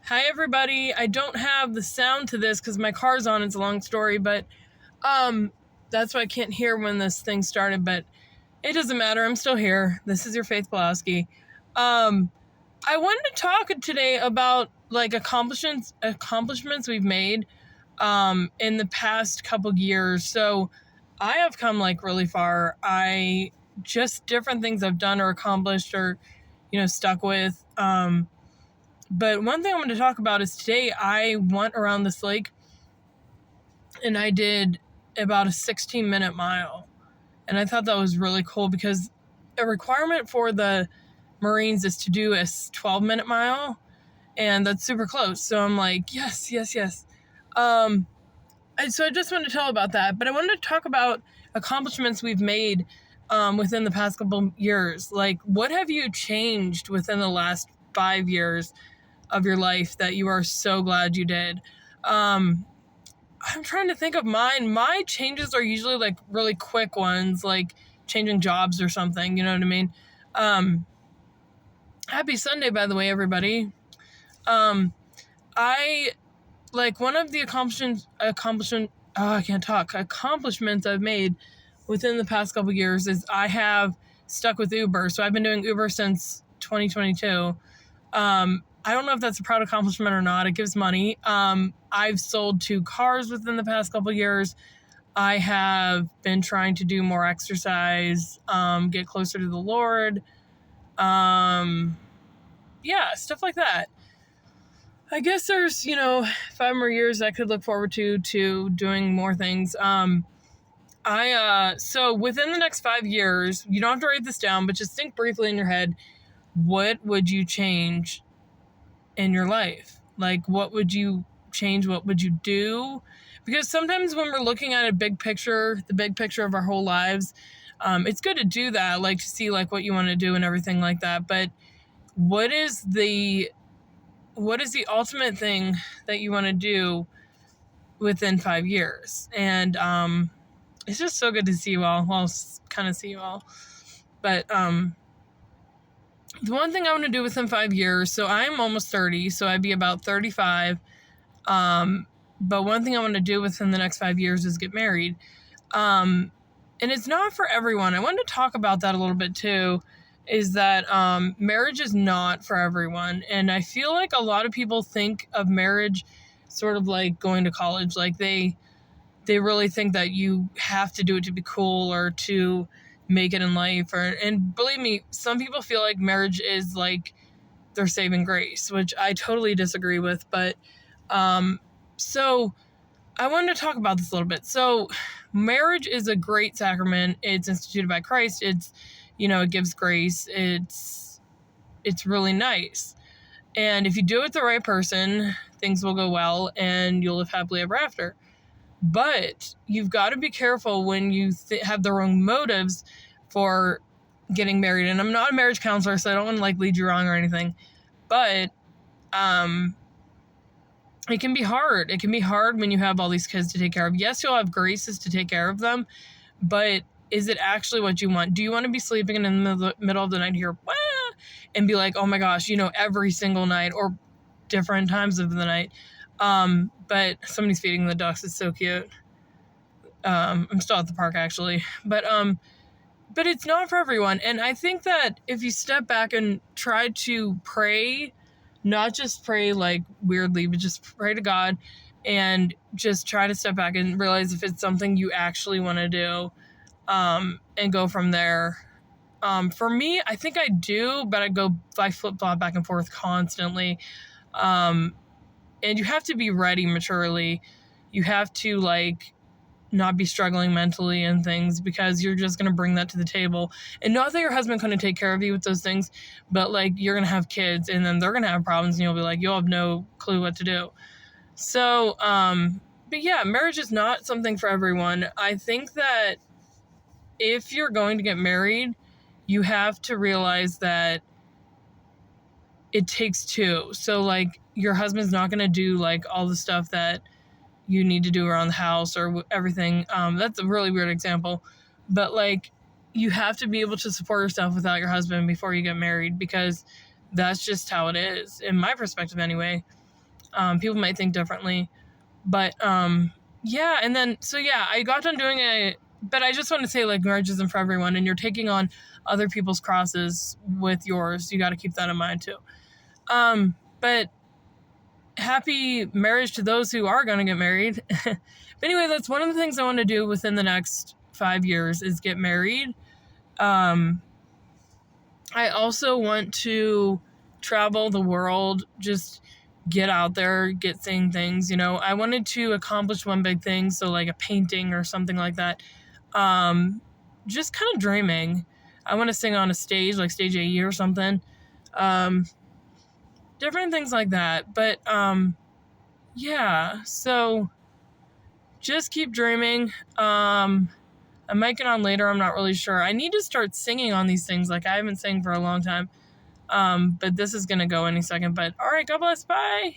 Hi everybody. I don't have the sound to this because my car's on. It's a long story, but that's why I can't hear when this thing started. But it doesn't matter. I'm still here. This is your Faith Pulaski. I wanted to talk today about like accomplishments we've made in the past couple years. So I have come like really far. I just different things I've done or accomplished or stuck with. But one thing I want to talk about is today I went around this lake and I did about a 16-minute mile. And I thought that was really cool because a requirement for the Marines is to do a 12-minute mile. And that's super close. So I'm like, yes. So I just wanted to tell about that. But I wanted to talk about accomplishments we've made within the past couple years. Like, what have you changed within the last 5 years of your life that you are so glad you did? I'm trying to think of mine. My changes are usually like really quick ones, like changing jobs or something. You know what I mean? Happy Sunday, by the way, everybody. I like one of the accomplishments I've made within the past couple years is I have stuck with Uber. So I've been doing Uber since 2022. I don't know if that's a proud accomplishment or not. It gives money. I've sold 2 cars within the past couple years. I have been trying to do more exercise, get closer to the Lord. Stuff like that. I guess there's, 5 more years I could look forward to doing more things. So within the next 5 years, you don't have to write this down, but just think briefly in your head, what would you change in your life? Like, what would you change? What would you do? Because sometimes when we're looking at the big picture of our whole lives, it's good to do that, like to see like what you want to do and everything like that. But what is the ultimate thing that you want to do within 5 years? And it's just so good to see you all. Well, kind of see you all. But the one thing I want to do within 5 years, so I'm almost 30, so I'd be about 35. But one thing I want to do within the next 5 years is get married. And it's not for everyone. I wanted to talk about that a little bit too, is that marriage is not for everyone. And I feel like a lot of people think of marriage sort of like going to college. Like they really think that you have to do it to be cool or to make it in life. And believe me, some people feel like marriage is like their saving grace, which I totally disagree with. But so I wanted to talk about this a little bit. So marriage is a great sacrament. It's instituted by Christ. It's, it gives grace. It's really nice. And if you do it with the right person, things will go well and you'll live happily ever after. But you've got to be careful when you have the wrong motives for getting married. And I'm not a marriage counselor, so I don't want to like lead you wrong or anything. But it can be hard. It can be hard when you have all these kids to take care of. Yes, you'll have graces to take care of them, but is it actually what you want? Do you want to be sleeping in the middle of the night here and be like, oh my gosh, every single night or different times of the night? But somebody's feeding the ducks. It's so cute. I'm still at the park actually, but it's not for everyone. And I think that if you step back and try to pray, not just pray like weirdly, but just pray to God and just try to step back and realize if it's something you actually want to do, and go from there. For me, I think I do, but I flip-flop back and forth constantly. And you have to be ready maturely. You have to like not be struggling mentally and things because you're just going to bring that to the table. And not that your husband couldn't take care of you with those things, but like you're going to have kids and then they're going to have problems and you'll be like, you'll have no clue what to do. So, but yeah, marriage is not something for everyone. I think that if you're going to get married, you have to realize that it takes 2. So like your husband's not going to do like all the stuff that you need to do around the house or everything. That's a really weird example, but like you have to be able to support yourself without your husband before you get married, because that's just how it is in my perspective anyway. People might think differently. But yeah, and then so yeah, I got done doing it, but I just want to say, like, marriage isn't for everyone, and you're taking on other people's crosses with yours. You got to keep that in mind too. But happy marriage to those who are going to get married. But anyway, that's one of the things I want to do within the next 5 years is get married. I also want to travel the world, just get out there, get seeing things, you know. I wanted to accomplish one big thing, so like a painting or something like that. Just kind of dreaming. I want to sing on a stage, like Stage AE or something. Different things like that. But yeah, so just keep dreaming. I might get on later, I'm not really sure. I need to start singing on these things. Like, I haven't sang for a long time. But this is gonna go any second. But all right, God bless, bye.